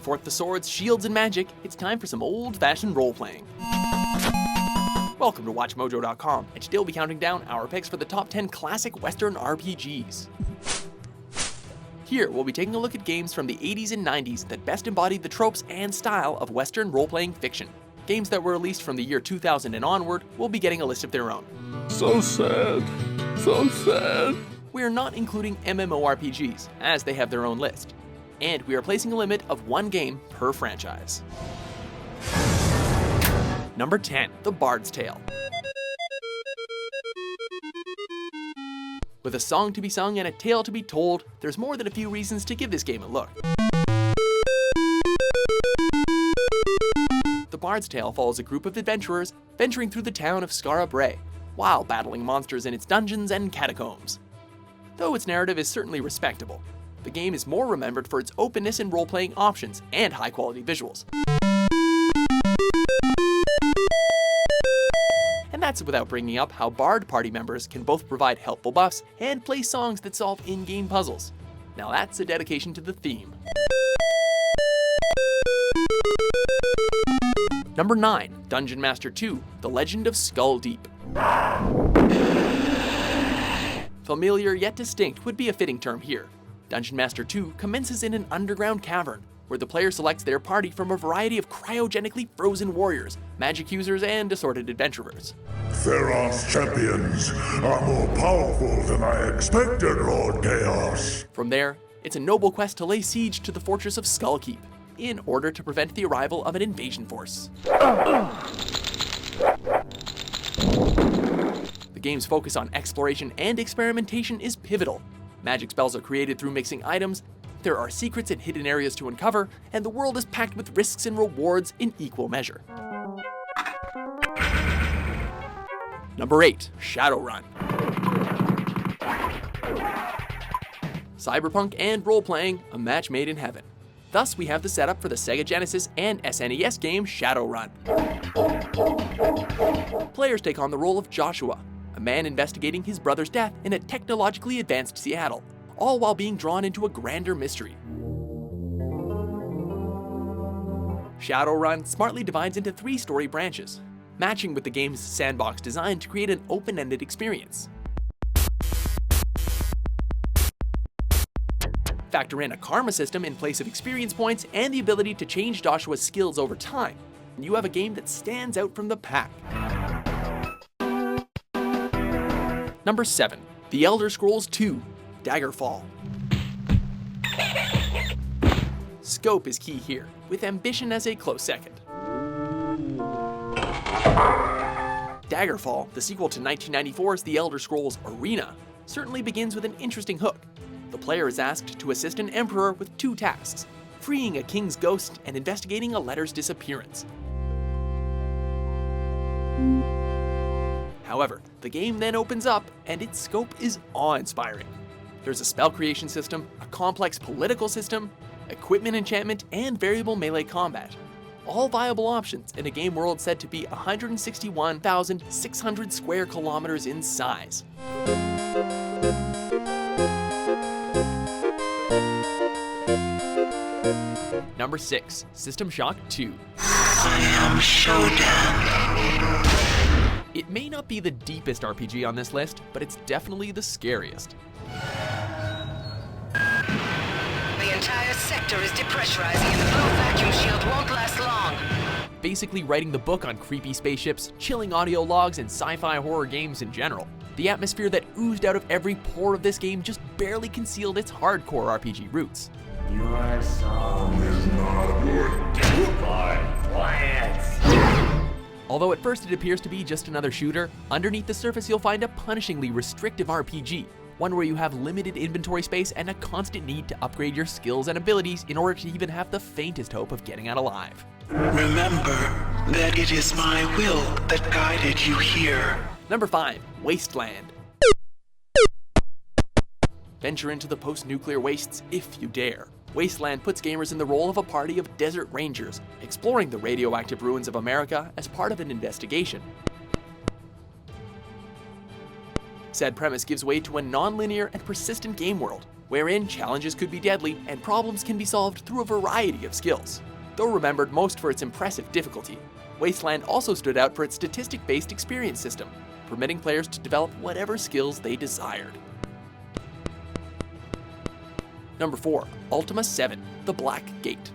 forth the swords, shields, and magic, it's time for some old-fashioned role-playing. Welcome to WatchMojo.com, and today we'll be counting down our picks for the top 10 classic Western RPGs. Here, we'll be taking a look at games from the 80s and 90s that best embodied the tropes and style of Western role-playing fiction. Games that were released from the year 2000 and onward will be getting a list of their own. So sad. So sad. We are not including MMORPGs, as they have their own list. And we are placing a limit of one game per franchise. Number 10, The Bards Tale. With a song to be sung and a tale to be told, there's more than a few reasons to give this game a look. The Bard's Tale follows a group of adventurers venturing through the town of Skara Brae, while battling monsters in its dungeons and catacombs. Though its narrative is certainly respectable, the game is more remembered for its openness in role-playing options and high-quality visuals. And that's without bringing up how Bard party members can both provide helpful buffs and play songs that solve in-game puzzles. Now that's a dedication to the theme. Number 9, Dungeon Master 2, The Legend of Skull Deep. Familiar yet distinct would be a fitting term here. Dungeon Master 2 commences in an underground cavern, where the player selects their party from a variety of cryogenically frozen warriors, magic users, and assorted adventurers. Theros champions are more powerful than I expected, Lord Chaos. From there, it's a noble quest to lay siege to the fortress of Skullkeep, in order to prevent the arrival of an invasion force. The game's focus on exploration and experimentation is pivotal. Magic spells are created through mixing items, there are secrets and hidden areas to uncover, and the world is packed with risks and rewards in equal measure. Number 8, Shadowrun. Cyberpunk and role-playing, a match made in heaven. Thus, we have the setup for the Sega Genesis and SNES game Shadowrun. Players take on the role of Joshua, a man investigating his brother's death in a technologically advanced Seattle, all while being drawn into a grander mystery. Shadowrun smartly divides into 3 story branches, matching with the game's sandbox design to create an open-ended experience. Factor in a karma system in place of experience points and the ability to change Joshua's skills over time, and you have a game that stands out from the pack. Number 7, The Elder Scrolls II, Daggerfall. Scope is key here, with ambition as a close second. Daggerfall, the sequel to 1994's The Elder Scrolls Arena, certainly begins with an interesting hook. The player is asked to assist an emperor with 2 tasks, freeing a king's ghost and investigating a letter's disappearance. However, the game then opens up, and its scope is awe-inspiring. There's a spell creation system, a complex political system, equipment enchantment, and variable melee combat. All viable options in a game world said to be 161,600 square kilometers in size. Number 6, System Shock 2. I am Showdown. It may not be the deepest RPG on this list, but it's definitely the scariest. The entire sector is depressurizing and the blue vacuum shield won't last long. Basically writing the book on creepy spaceships, chilling audio logs, and sci-fi horror games in general. The atmosphere that oozed out of every pore of this game just barely concealed its hardcore RPG roots. Your song is not worth my plants. Although at first it appears to be just another shooter, underneath the surface you'll find a punishingly restrictive RPG, one where you have limited inventory space and a constant need to upgrade your skills and abilities in order to even have the faintest hope of getting out alive. Remember that it is my will that guided you here. Number 5, Wasteland. Venture into the post-nuclear wastes if you dare. Wasteland puts gamers in the role of a party of desert rangers, exploring the radioactive ruins of America as part of an investigation. Said premise gives way to a non-linear and persistent game world, wherein challenges could be deadly and problems can be solved through a variety of skills. Though remembered most for its impressive difficulty, Wasteland also stood out for its statistic-based experience system, permitting players to develop whatever skills they desired. Number 4. Ultima 7, The Black Gate.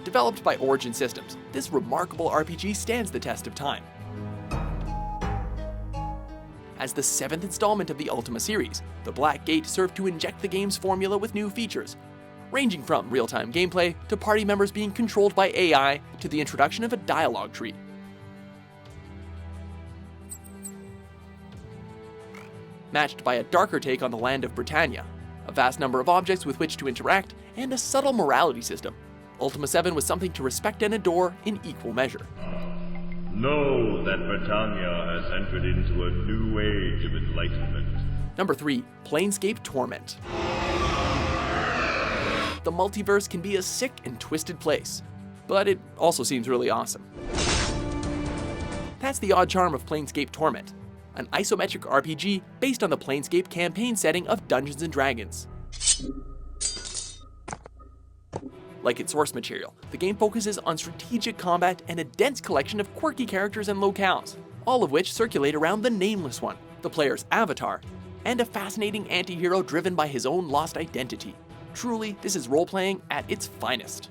Developed by Origin Systems, this remarkable RPG stands the test of time. As the 7th installment of the Ultima series, The Black Gate served to inject the game's formula with new features, ranging from real-time gameplay to party members being controlled by AI to the introduction of a dialogue tree. Matched by a darker take on the land of Britannia, a vast number of objects with which to interact, and a subtle morality system, Ultima 7 was something to respect and adore in equal measure. Know that Britannia has entered into a new age of enlightenment. Number 3. Planescape Torment. The multiverse can be a sick and twisted place, but it also seems really awesome. That's the odd charm of Planescape Torment, an isometric RPG based on the Planescape campaign setting of Dungeons & Dragons. Like its source material, the game focuses on strategic combat and a dense collection of quirky characters and locales, all of which circulate around the Nameless One, the player's avatar, and a fascinating anti-hero driven by his own lost identity. Truly, this is role-playing at its finest.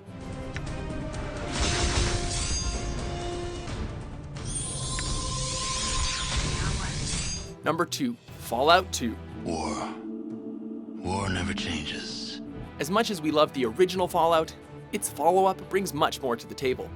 Number 2. Fallout 2. War never changes. As much as we love the original Fallout, its follow-up brings much more to the table.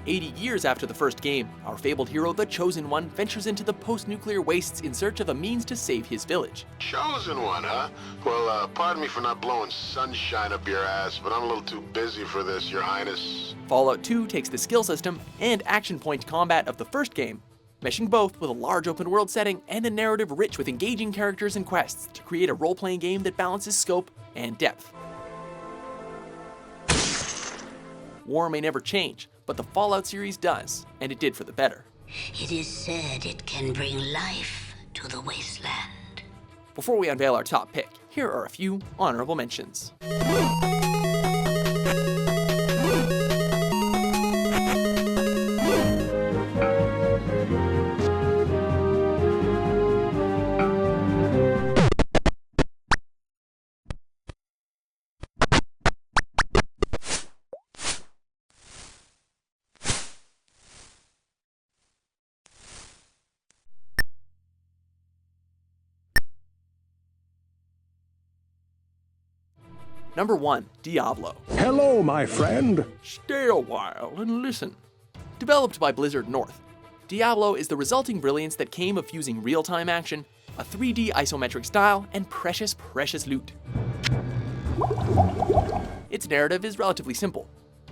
80 years after the first game, our fabled hero, the Chosen One, ventures into the post-nuclear wastes in search of a means to save his village. Chosen One, huh? Well, pardon me for not blowing sunshine up your ass, but I'm a little too busy for this, Your Highness. Fallout 2 takes the skill system and action point combat of the first game, meshing both with a large open world setting and a narrative rich with engaging characters and quests to create a role-playing game that balances scope and depth. War may never change, but the Fallout series does, and it did for the better. It is said it can bring life to the Wasteland. Before we unveil our top pick, here are a few honorable mentions. Number 1. Diablo. Hello, my friend. Stay a while and listen. Developed by Blizzard North, Diablo is the resulting brilliance that came of fusing real-time action, a 3D isometric style, and precious loot. Its narrative is relatively simple.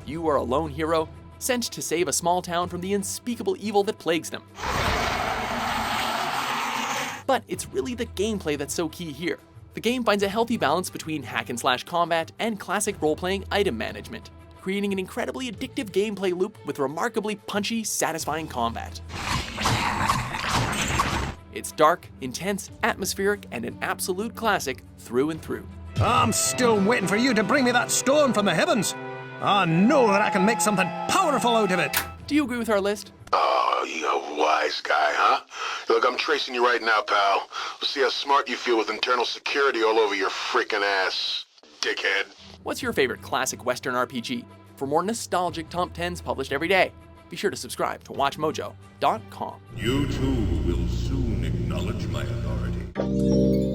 You are a lone hero, sent to save a small town from the unspeakable evil that plagues them. But it's really the gameplay that's so key here. The game finds a healthy balance between hack-and-slash combat and classic role-playing item management, creating an incredibly addictive gameplay loop with remarkably punchy, satisfying combat. It's dark, intense, atmospheric, and an absolute classic through and through. I'm still waiting for you to bring me that stone from the heavens. I know that I can make something powerful out of it. Do you agree with our list? Oh, you a wise guy, huh? Look, I'm tracing you right now, pal. We'll see how smart you feel with internal security all over your freaking ass, dickhead. What's your favorite classic Western RPG? For more nostalgic top 10s published every day, be sure to subscribe to WatchMojo.com. You too will soon acknowledge my authority.